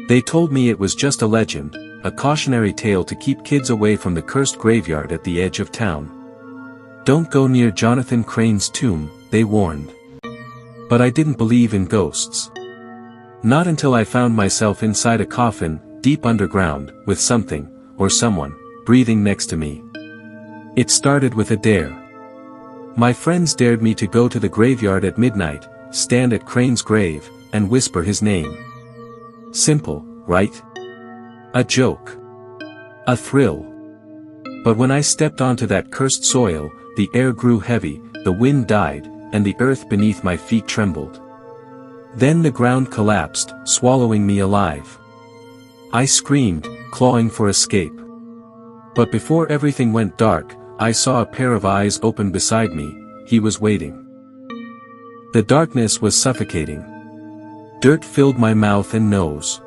They told me it was just a legend, a cautionary tale to keep kids away from the cursed graveyard at the edge of town. Don't go near Jonathan Crain's tomb, they warned. But I didn't believe in ghosts. Not until I found myself inside a coffin, deep underground, with something, or someone, breathing next to me. It started with a dare. My friends dared me to go to the graveyard at midnight, stand at Crain's grave, and whisper his name. Simple, right? A joke. A thrill. But when I stepped onto that cursed soil, the air grew heavy, the wind died, and the earth beneath my feet trembled. Then the ground collapsed, swallowing me alive. I screamed, clawing for escape. But before everything went dark, I saw a pair of eyes open beside me. He was waiting. The darkness was suffocating. Dirt filled my mouth and nose.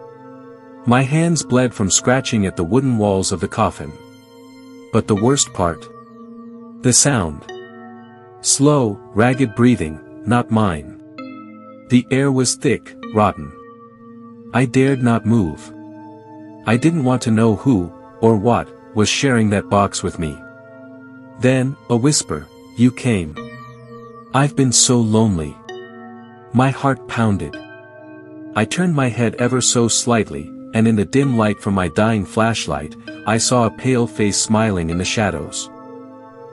My hands bled from scratching at the wooden walls of the coffin. But the worst part? The sound. Slow, ragged breathing, not mine. The air was thick, rotten. I dared not move. I didn't want to know who, or what, was sharing that box with me. Then, a whisper, "You came. I've been so lonely." My heart pounded. I turned my head ever so slightly, and in the dim light from my dying flashlight, I saw a pale face smiling in the shadows.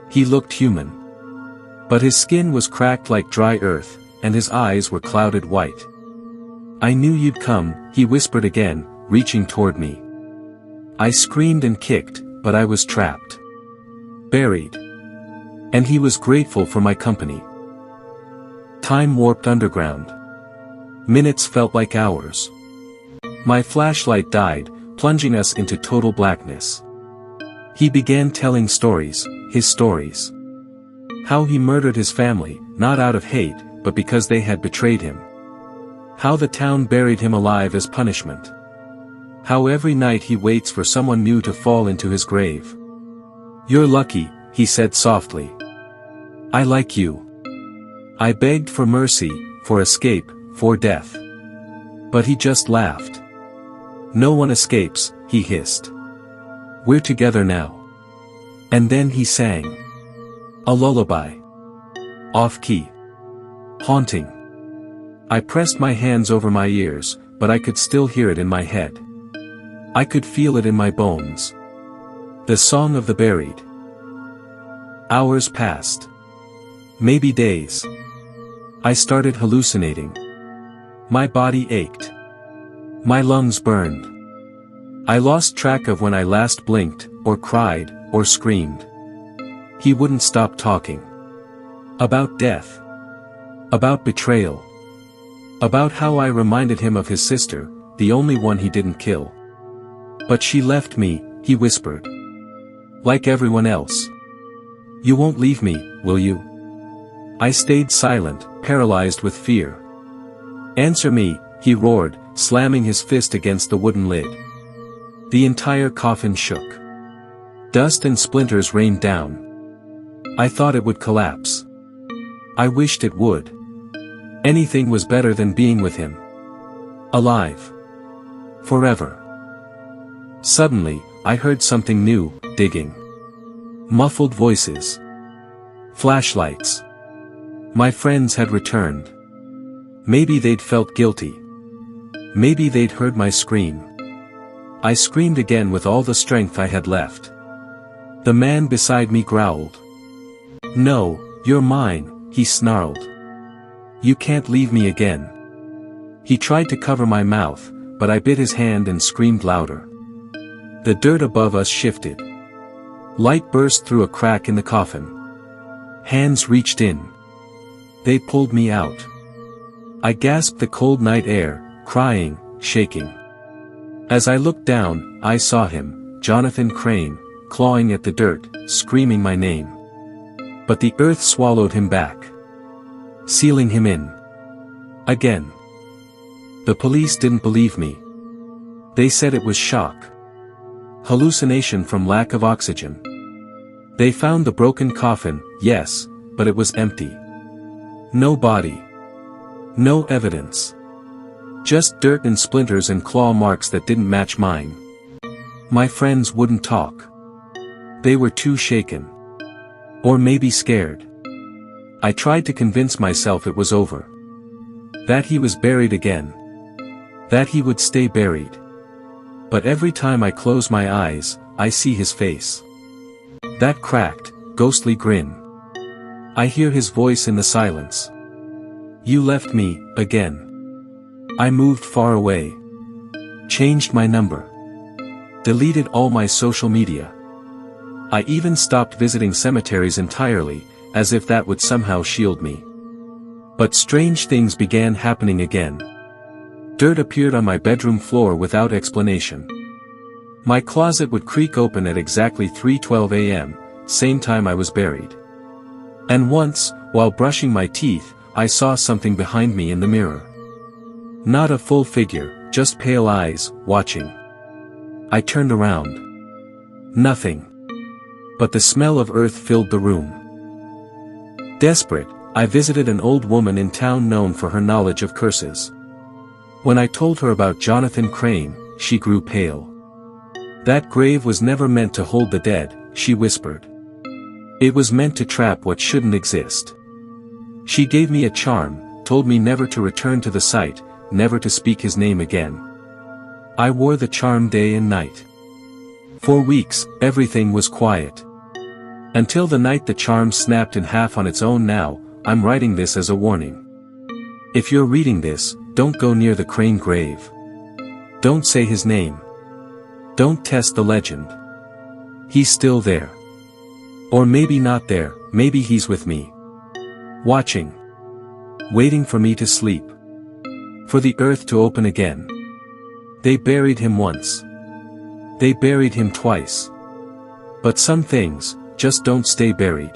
He looked human. But his skin was cracked like dry earth, and his eyes were clouded white. "I knew you'd come," he whispered again, reaching toward me. I screamed and kicked, but I was trapped. Buried. And he was grateful for my company. Time warped underground. Minutes felt like hours. My flashlight died, plunging us into total blackness. He began telling stories, his stories. How he murdered his family, not out of hate, but because they had betrayed him. How the town buried him alive as punishment. How every night he waits for someone new to fall into his grave. "You're lucky," he said softly. "I like you." I begged for mercy, for escape, for death. But he just laughed. "No one escapes," he hissed. "We're together now." And then he sang. A lullaby. Off-key. Haunting. I pressed my hands over my ears, but I could still hear it in my head. I could feel it in my bones. The song of the buried. Hours passed. Maybe days. I started hallucinating. My body ached. My lungs burned. I lost track of when I last blinked, or cried, or screamed. He wouldn't stop talking. About death. About betrayal. About how I reminded him of his sister, the only one he didn't kill. "But she left me," he whispered. "Like everyone else. You won't leave me, will you?" I stayed silent, paralyzed with fear. "Answer me," he roared, slamming his fist against the wooden lid. The entire coffin shook. Dust and splinters rained down. I thought it would collapse. I wished it would. Anything was better than being with him. Alive. Forever. Suddenly, I heard something new, digging. Muffled voices. Flashlights. My friends had returned. Maybe they'd felt guilty. Maybe they'd heard my scream. I screamed again with all the strength I had left. The man beside me growled. "No, you're mine," he snarled. "You can't leave me again." He tried to cover my mouth, but I bit his hand and screamed louder. The dirt above us shifted. Light burst through a crack in the coffin. Hands reached in. They pulled me out. I gasped the cold night air, crying, shaking. As I looked down, I saw him, Jonathan Crain, clawing at the dirt, screaming my name. But the earth swallowed him back, sealing him in. Again. The police didn't believe me. They said it was shock. Hallucination from lack of oxygen. They found the broken coffin, yes, but it was empty. No body. No evidence. Just dirt and splinters and claw marks that didn't match mine. My friends wouldn't talk. They were too shaken. Or maybe scared. I tried to convince myself it was over. That he was buried again. That he would stay buried. But every time I close my eyes, I see his face. That cracked, ghostly grin. I hear his voice in the silence. You left me, again. I moved far away. Changed my number. Deleted all my social media. I even stopped visiting cemeteries entirely, as if that would somehow shield me. But strange things began happening again. Dirt appeared on my bedroom floor without explanation. My closet would creak open at exactly 3:12 a.m., same time I was buried. And once, while brushing my teeth, I saw something behind me in the mirror. Not a full figure, just pale eyes, watching. I turned around. Nothing. But the smell of earth filled the room. Desperate, I visited an old woman in town known for her knowledge of curses. When I told her about Jonathan Crain, she grew pale. That grave was never meant to hold the dead, she whispered. It was meant to trap what shouldn't exist. She gave me a charm, told me never to return to the site, never to speak his name again. I wore the charm day and night. For weeks, everything was quiet. Until the night the charm snapped in half on its own. Now, I'm writing this as a warning. If you're reading this, don't go near the Crain grave. Don't say his name. Don't test the legend. He's still there. Or maybe not there, maybe he's with me. Watching. Waiting for me to sleep. For the earth to open again. They buried him once. They buried him twice. But some things just don't stay buried.